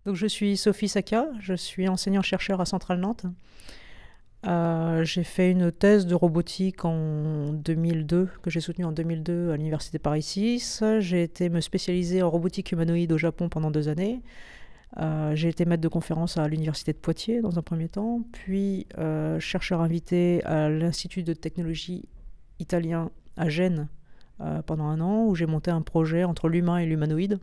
Donc, je suis Sophie Saka, je suis enseignant-chercheur à Centrale Nantes. J'ai fait une thèse de robotique en 2002, que j'ai soutenue en 2002 à l'Université Paris 6. J'ai été me spécialiser en robotique humanoïde au Japon pendant 2 années. J'ai été maître de conférence à l'Université de Poitiers dans un premier temps, puis chercheur invité à l'Institut de technologie italien à Gênes pendant 1 an, où j'ai monté un projet entre l'humain et l'humanoïde.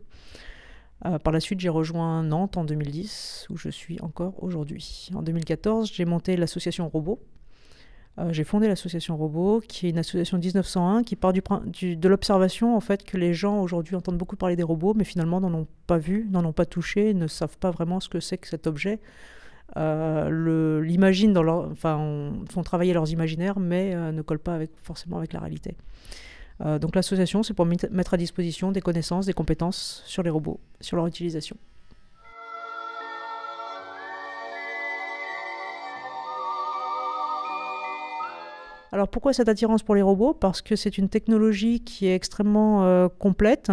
Par la suite, j'ai rejoint Nantes en 2010, où je suis encore aujourd'hui. En 2014, j'ai monté l'association Robot. J'ai fondé l'association Robot, qui est une association 1901 qui part de l'observation en fait, que les gens aujourd'hui entendent beaucoup parler des robots, mais finalement n'en ont pas vu, n'en ont pas touché, ne savent pas vraiment ce que c'est que cet objet. L'imaginent font travailler leurs imaginaires, mais ne collent pas forcément avec la réalité. Donc l'association, c'est pour mettre à disposition des connaissances, des compétences sur les robots, sur leur utilisation. Alors pourquoi cette attirance pour les robots? Parce que c'est une technologie qui est extrêmement complexe,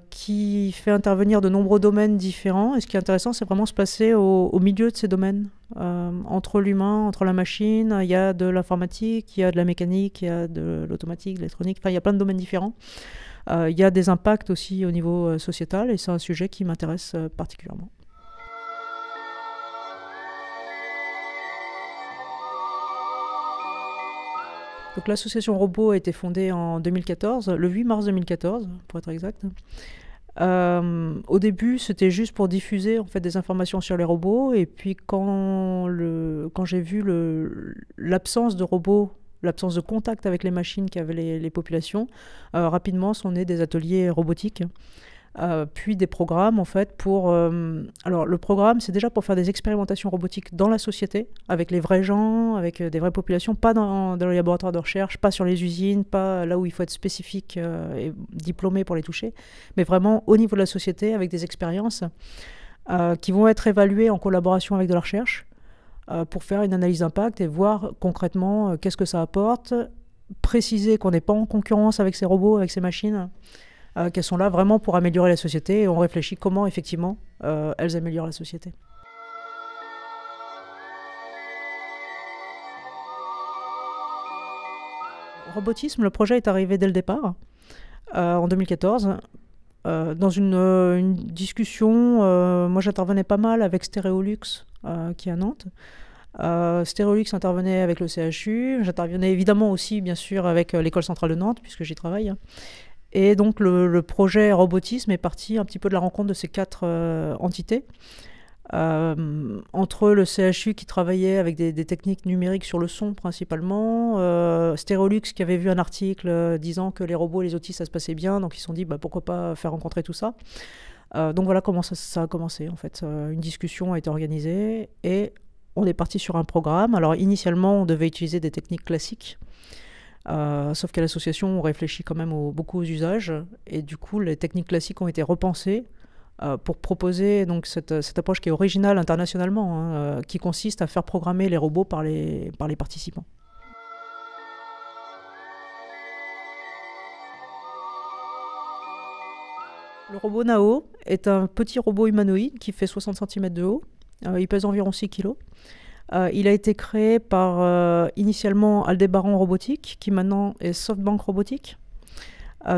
qui fait intervenir de nombreux domaines différents. Et ce qui est intéressant, c'est vraiment se placer au milieu de ces domaines. Entre l'humain, entre la machine, il y a de l'informatique, il y a de la mécanique, il y a de l'automatique, de l'électronique, enfin il y a plein de domaines différents. Il y a des impacts aussi au niveau sociétal et c'est un sujet qui m'intéresse particulièrement. Donc l'association Robot a été fondée en 2014, le 8 mars 2014 pour être exact. Au début, c'était juste pour diffuser en fait, des informations sur les robots. Et puis quand j'ai vu l'absence de robots, l'absence de contact avec les machines qu'avaient les populations, rapidement sont nés des ateliers robotiques. Puis des programmes en fait pour... alors le programme c'est déjà pour faire des expérimentations robotiques dans la société, avec les vrais gens, avec des vraies populations, pas dans les laboratoires de recherche, pas sur les usines, pas là où il faut être spécifique et diplômé pour les toucher, mais vraiment au niveau de la société avec des expériences qui vont être évaluées en collaboration avec de la recherche pour faire une analyse d'impact et voir concrètement qu'est-ce que ça apporte, préciser qu'on n'est pas en concurrence avec ces robots, avec ces machines, qu'elles sont là vraiment pour améliorer la société et on réfléchit comment effectivement elles améliorent la société. Robotisme, le projet est arrivé dès le départ, en 2014, dans une discussion. Moi j'intervenais pas mal avec Stéréolux qui est à Nantes. Stéréolux intervenait avec le CHU, j'intervenais évidemment aussi bien sûr avec l'école centrale de Nantes puisque j'y travaille. Et donc le projet Robotisme est parti un petit peu de la rencontre de ces 4 entités. Entre le CHU qui travaillait avec des techniques numériques sur le son principalement, Stéréolux qui avait vu un article disant que les robots et les autistes ça se passait bien, donc ils se sont dit pourquoi pas faire rencontrer tout ça. Donc voilà comment ça a commencé en fait. Une discussion a été organisée et on est parti sur un programme. Alors initialement on devait utiliser des techniques classiques. Sauf qu'à l'association, on réfléchit quand même beaucoup aux usages. Et du coup, les techniques classiques ont été repensées pour proposer donc, cette approche qui est originale internationalement, qui consiste à faire programmer les robots par les participants. Le robot Nao est un petit robot humanoïde qui fait 60 cm de haut. Il pèse environ 6 kg. Il a été créé par initialement Aldébaran Robotique, qui maintenant est SoftBank Robotique.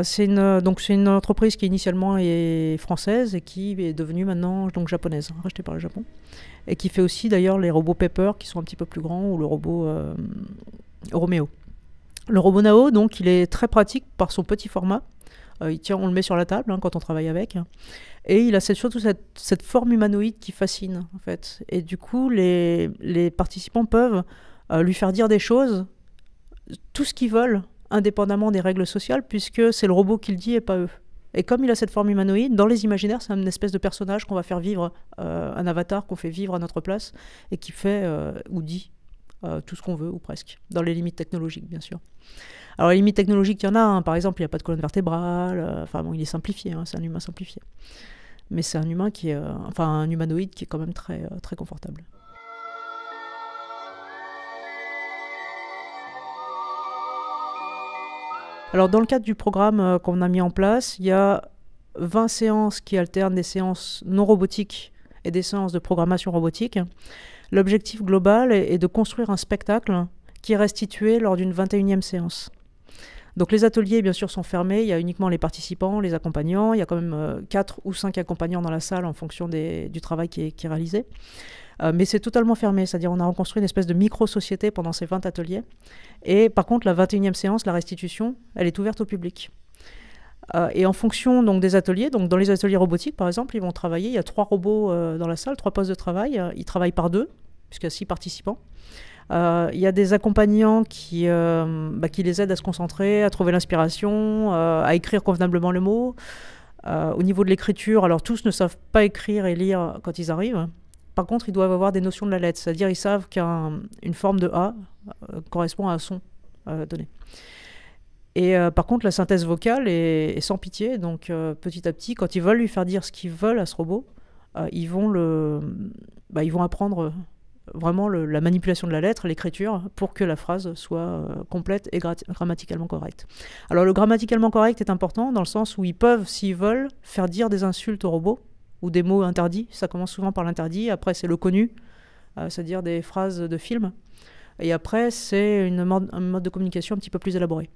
C'est une entreprise qui initialement est française et qui est devenue maintenant donc japonaise, rachetée par le Japon. Et qui fait aussi d'ailleurs les robots Pepper qui sont un petit peu plus grands ou le robot Romeo. Le robot Nao, donc, il est très pratique par son petit format. On le met sur la table quand on travaille avec. Et il a surtout cette forme humanoïde qui fascine, en fait. Et du coup, les participants peuvent lui faire dire des choses, tout ce qu'ils veulent, indépendamment des règles sociales, puisque c'est le robot qui le dit et pas eux. Et comme il a cette forme humanoïde, dans les imaginaires, c'est une espèce de personnage qu'on va faire vivre, un avatar qu'on fait vivre à notre place, et qui fait ou dit tout ce qu'on veut, ou presque, dans les limites technologiques, bien sûr. Alors les limites technologiques, il y en a, par exemple, il n'y a pas de colonne vertébrale, il est simplifié, c'est un humain simplifié. Mais c'est un humain qui est, un humanoïde qui est quand même très, très confortable. Alors dans le cadre du programme qu'on a mis en place, il y a 20 séances qui alternent des séances non robotiques et des séances de programmation robotique. L'objectif global est de construire un spectacle qui est restitué lors d'une 21e séance. Donc les ateliers, bien sûr, sont fermés. Il y a uniquement les participants, les accompagnants. Il y a quand même 4 ou 5 accompagnants dans la salle en fonction du travail qui est réalisé. Mais c'est totalement fermé, c'est-à-dire on a reconstruit une espèce de micro-société pendant ces 20 ateliers. Et par contre, la 21e séance, la restitution, elle est ouverte au public. Et en fonction donc, des ateliers, donc dans les ateliers robotiques, par exemple, ils vont travailler. Il y a 3 robots dans la salle, 3 postes de travail. Ils travaillent par 2, puisqu'il y a 6 participants. Il y a des accompagnants qui les aident à se concentrer, à trouver l'inspiration, à écrire convenablement le mot. Au niveau de l'écriture, alors tous ne savent pas écrire et lire quand ils arrivent. Par contre, ils doivent avoir des notions de la lettre, c'est-à-dire ils savent qu'une forme de A correspond à un son donné. Et par contre, la synthèse vocale est sans pitié, donc petit à petit, quand ils veulent lui faire dire ce qu'ils veulent à ce robot, ils vont apprendre vraiment la manipulation de la lettre, l'écriture, pour que la phrase soit complète et grammaticalement correcte. Alors le grammaticalement correct est important dans le sens où ils peuvent, s'ils veulent, faire dire des insultes au robot ou des mots interdits. Ça commence souvent par l'interdit, après c'est le connu, c'est-à-dire des phrases de film. Et après, c'est un mode de communication un petit peu plus élaboré.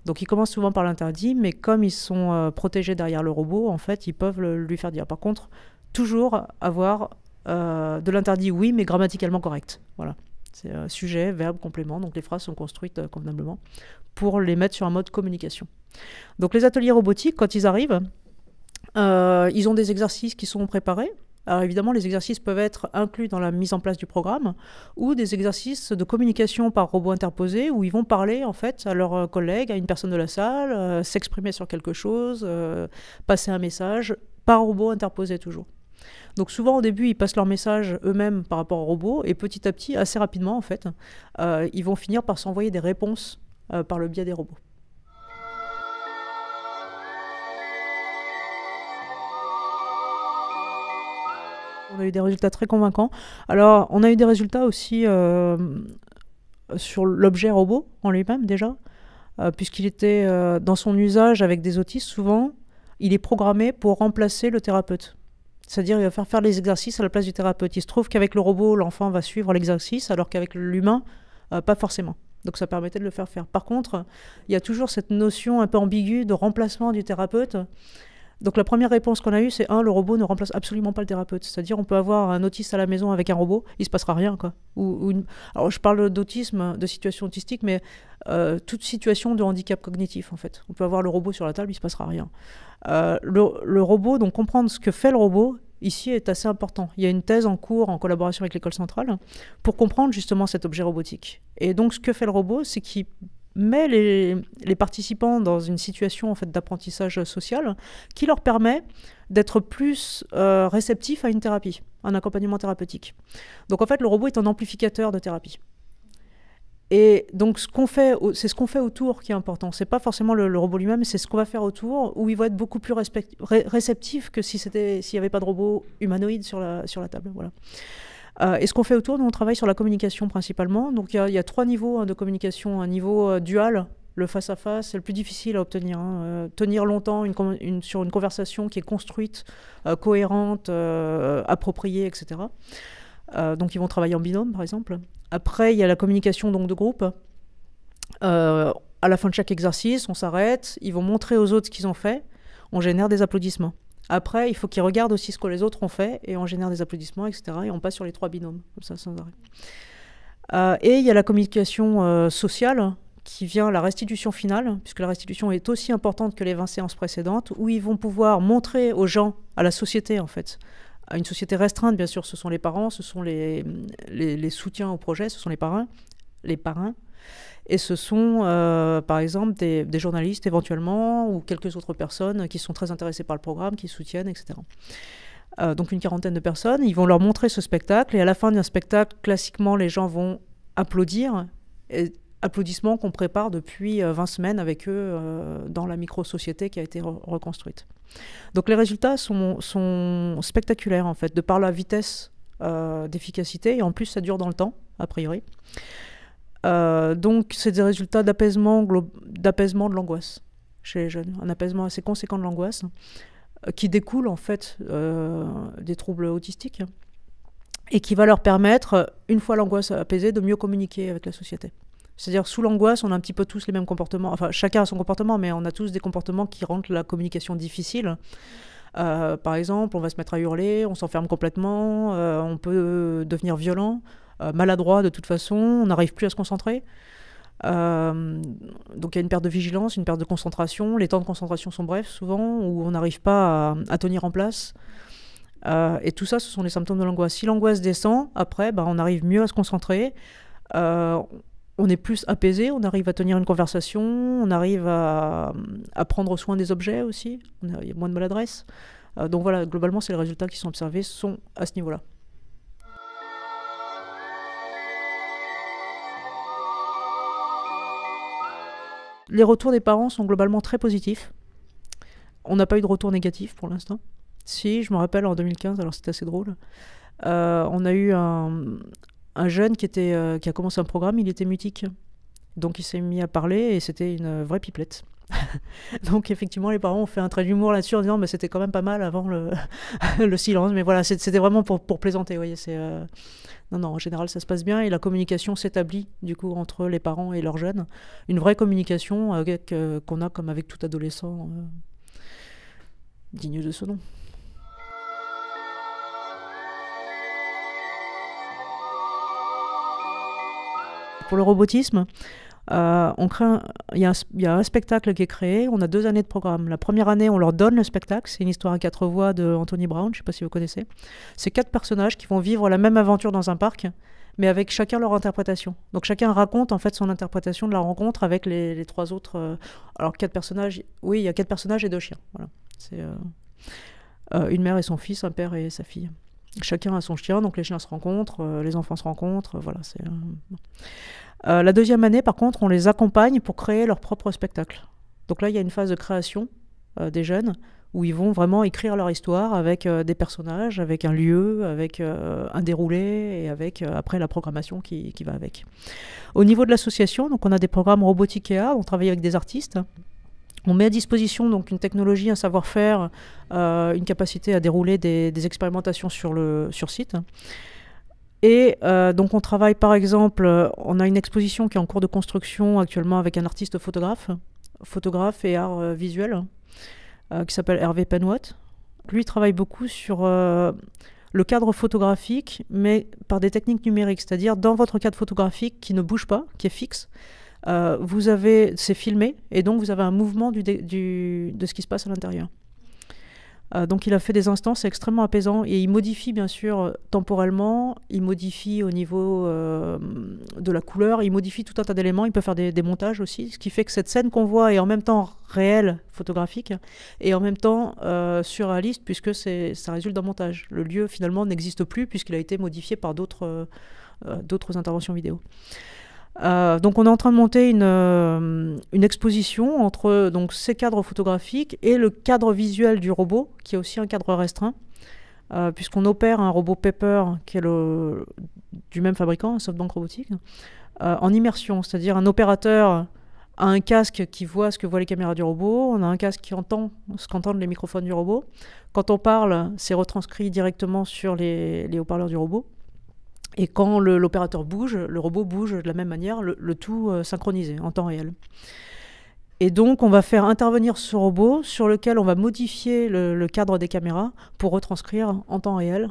Donc ils commencent souvent par l'interdit, mais comme ils sont protégés derrière le robot, en fait, ils peuvent lui faire dire. Par contre, toujours avoir de l'interdit, oui, mais grammaticalement correct. Voilà. C'est sujet, verbe, complément. Donc les phrases sont construites convenablement pour les mettre sur un mode communication. Donc les ateliers robotiques, quand ils arrivent, ils ont des exercices qui sont préparés. Alors évidemment, les exercices peuvent être inclus dans la mise en place du programme ou des exercices de communication par robot interposé où ils vont parler en fait à leurs collègues, à une personne de la salle, s'exprimer sur quelque chose, passer un message par robot interposé toujours. Donc souvent au début, ils passent leur message eux-mêmes par rapport au robot et petit à petit, assez rapidement en fait, ils vont finir par s'envoyer des réponses par le biais des robots. On a eu des résultats très convaincants. Alors, on a eu des résultats aussi sur l'objet robot en lui-même déjà, puisqu'il était dans son usage avec des autistes, souvent, il est programmé pour remplacer le thérapeute. C'est-à-dire, il va faire les exercices à la place du thérapeute. Il se trouve qu'avec le robot, l'enfant va suivre l'exercice, alors qu'avec l'humain, pas forcément. Donc ça permettait de le faire faire. Par contre, il y a toujours cette notion un peu ambiguë de remplacement du thérapeute. Donc la première réponse qu'on a eue, c'est le robot ne remplace absolument pas le thérapeute. C'est-à-dire on peut avoir un autiste à la maison avec un robot, il ne se passera rien, quoi. Alors je parle d'autisme, de situation autistique, mais toute situation de handicap cognitif, en fait. On peut avoir le robot sur la table, il ne se passera rien. Le robot, donc comprendre ce que fait le robot, ici est assez important. Il y a une thèse en cours en collaboration avec l'école centrale pour comprendre justement cet objet robotique. Et donc ce que fait le robot, c'est qu'il met les participants dans une situation en fait, d'apprentissage social qui leur permet d'être plus réceptifs à une thérapie, un accompagnement thérapeutique. Donc en fait, le robot est un amplificateur de thérapie. Et donc c'est ce qu'on fait autour qui est important. C'est pas forcément le robot lui-même, c'est ce qu'on va faire autour où il va être beaucoup plus réceptif que s'il n'y avait pas de robot humanoïde sur la table. Voilà. Et ce qu'on fait autour, nous on travaille sur la communication principalement. Donc il y a 3 niveaux de communication. Un niveau dual, le face-à-face, c'est le plus difficile à obtenir. Tenir longtemps sur une conversation qui est construite, cohérente, appropriée, etc. Donc ils vont travailler en binôme par exemple. Après il y a la communication donc, de groupe. À la fin de chaque exercice, on s'arrête, ils vont montrer aux autres ce qu'ils ont fait, on génère des applaudissements. Après, il faut qu'ils regardent aussi ce que les autres ont fait et on génère des applaudissements, etc. Et on passe sur les 3 binômes, comme ça, sans arrêt. Et il y a la communication sociale qui vient la restitution finale, puisque la restitution est aussi importante que les 20 séances précédentes, où ils vont pouvoir montrer aux gens, à la société en fait, à une société restreinte, bien sûr, ce sont les parents, ce sont les soutiens au projet, ce sont les parrains, et ce sont, par exemple, des journalistes éventuellement, ou quelques autres personnes qui sont très intéressées par le programme, qui soutiennent, etc. Donc une 40aine de personnes, ils vont leur montrer ce spectacle, et à la fin d'un spectacle, classiquement, les gens vont applaudir, et applaudissements qu'on prépare depuis 20 semaines avec eux dans la micro-société qui a été reconstruite. Donc les résultats sont spectaculaires, en fait, de par la vitesse d'efficacité, et en plus, ça dure dans le temps, a priori. Donc, c'est des résultats d'apaisement de l'angoisse chez les jeunes, un apaisement assez conséquent de l'angoisse. qui découle en fait des troubles autistiques et qui va leur permettre, une fois l'angoisse apaisée, de mieux communiquer avec la société. C'est-à-dire, sous l'angoisse, on a un petit peu tous les mêmes comportements. Enfin, chacun a son comportement, mais on a tous des comportements qui rendent la communication difficile. Par exemple, on va se mettre à hurler, on s'enferme complètement, on peut devenir violent, maladroit de toute façon, on n'arrive plus à se concentrer. Donc il y a une perte de vigilance, une perte de concentration. Les temps de concentration sont brefs, souvent, où on n'arrive pas à tenir en place. Et tout ça, ce sont les symptômes de l'angoisse. Si l'angoisse descend, après, on arrive mieux à se concentrer. On est plus apaisé, on arrive à tenir une conversation, on arrive à prendre soin des objets aussi, il y a moins de maladresse. Donc voilà, globalement, c'est les résultats qui sont observés sont à ce niveau-là. Les retours des parents sont globalement très positifs. On n'a pas eu de retour négatif pour l'instant. Si, je me rappelle en 2015, alors c'était assez drôle, on a eu un jeune qui a commencé un programme, il était mutique. Donc il s'est mis à parler et c'était une vraie pipelette. Donc effectivement, les parents ont fait un trait d'humour là-dessus en disant mais c'était quand même pas mal avant le silence. Mais voilà, c'était vraiment pour plaisanter. Voyez, non, en général, ça se passe bien et la communication s'établit du coup entre les parents et leurs jeunes. Une vraie communication qu'on a comme avec tout adolescent digne de ce nom. Pour le robotisme, il y a un spectacle qui est créé, on a 2 années de programme. La première année, on leur donne le spectacle, c'est une histoire à 4 voix de Anthony Brown, je ne sais pas si vous connaissez. C'est 4 personnages qui vont vivre la même aventure dans un parc, mais avec chacun leur interprétation. Donc chacun raconte en fait son interprétation de la rencontre avec les 3 autres. Alors 4 personnages, oui, il y a 4 personnages et 2 chiens. Voilà. C'est une mère et son fils, un père et sa fille. Chacun a son chien, donc les chiens se rencontrent, les enfants se rencontrent, voilà. La deuxième année, par contre, on les accompagne pour créer leur propre spectacle. Donc là, il y a une phase de création des jeunes, où ils vont vraiment écrire leur histoire avec des personnages, avec un lieu, avec un déroulé, et avec après la programmation qui va avec. Au niveau de l'association, donc on a des programmes robotiques et art, on travaille avec des artistes. On met à disposition donc une technologie, un savoir-faire, une capacité à dérouler des expérimentations sur site. Et donc on travaille par exemple, on a une exposition qui est en cours de construction actuellement avec un artiste photographe et art visuel, qui s'appelle Hervé Penwatt. Lui travaille beaucoup sur le cadre photographique, mais par des techniques numériques, c'est-à-dire dans votre cadre photographique qui ne bouge pas, qui est fixe, c'est filmé, et donc vous avez un mouvement de ce qui se passe à l'intérieur. Donc il a fait des instants, c'est extrêmement apaisant, et il modifie bien sûr temporellement, il modifie au niveau de la couleur, il modifie tout un tas d'éléments, il peut faire des montages aussi, ce qui fait que cette scène qu'on voit est en même temps réelle, photographique, et en même temps surréaliste, puisque ça résulte d'un montage. Le lieu finalement n'existe plus, puisqu'il a été modifié par d'autres interventions vidéo. Donc on est en train de monter une exposition entre donc, ces cadres photographiques et le cadre visuel du robot, qui est aussi un cadre restreint, puisqu'on opère un robot Pepper, qui est du même fabricant, un SoftBank Robotics, en immersion, c'est-à-dire un opérateur a un casque qui voit ce que voient les caméras du robot, on a un casque qui entend ce qu'entendent les microphones du robot. Quand on parle, c'est retranscrit directement sur les haut-parleurs du robot. Et quand l'opérateur bouge, le robot bouge de la même manière, le tout synchronisé en temps réel. Et donc, on va faire intervenir ce robot sur lequel on va modifier le cadre des caméras pour retranscrire en temps réel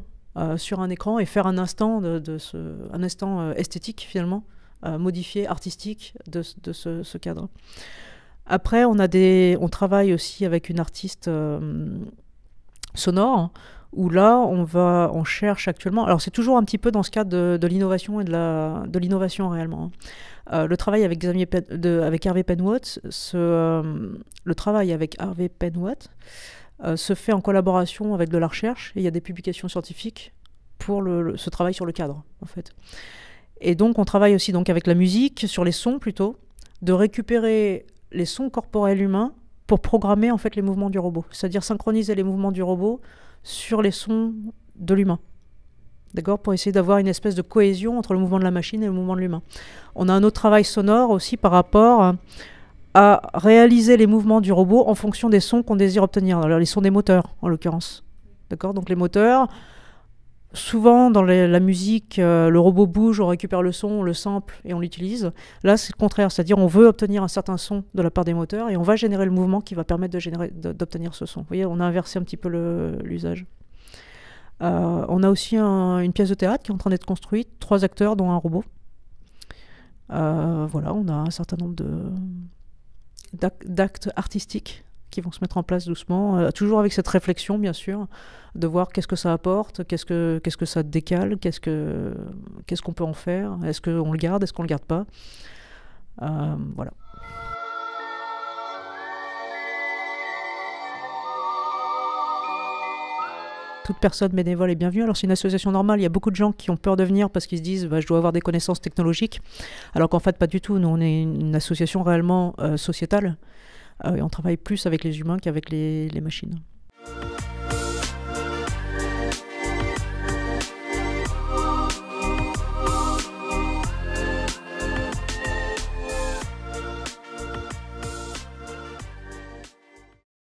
sur un écran et faire un instant, un instant esthétique finalement, modifié, artistique de ce cadre. Après, on travaille aussi avec une artiste sonore, où là, on cherche actuellement... Alors, c'est toujours un petit peu dans ce cadre de l'innovation et de l'innovation réellement. Le travail avec Hervé Penwatt, le travail avec Hervé Penwatt se fait en collaboration avec de la recherche, et il y a des publications scientifiques pour ce travail sur le cadre, en fait. Et donc, on travaille aussi donc, avec la musique, sur les sons plutôt, de récupérer les sons corporels humains pour programmer en fait les mouvements du robot. C'est-à-dire synchroniser les mouvements du robot sur les sons de l'humain. D'accord ? Pour essayer d'avoir une espèce de cohésion entre le mouvement de la machine et le mouvement de l'humain. On a un autre travail sonore aussi par rapport à réaliser les mouvements du robot en fonction des sons qu'on désire obtenir. Alors, les sons des moteurs, en l'occurrence. D'accord ? Donc les moteurs, souvent dans la musique, le robot bouge, on récupère le son, on le sample et on l'utilise. Là, c'est le contraire, c'est-à-dire on veut obtenir un certain son de la part des moteurs et on va générer le mouvement qui va permettre d'obtenir ce son. Vous voyez, on a inversé un petit peu l'usage. On a aussi une pièce de théâtre qui est en train d'être construite, 3 acteurs dont un robot. Voilà, on a un certain nombre d'actes artistiques qui vont se mettre en place doucement, toujours avec cette réflexion bien sûr, de voir qu'est-ce que ça apporte, qu'est-ce que ça décale, qu'est-ce qu'on peut en faire, est-ce qu'on le garde, est-ce qu'on le garde pas. Voilà. Toute personne bénévole est bienvenue. Alors c'est une association normale, il y a beaucoup de gens qui ont peur de venir parce qu'ils se disent je dois avoir des connaissances technologiques, alors qu'en fait pas du tout. Nous on est une association réellement sociétale et on travaille plus avec les humains qu'avec les machines.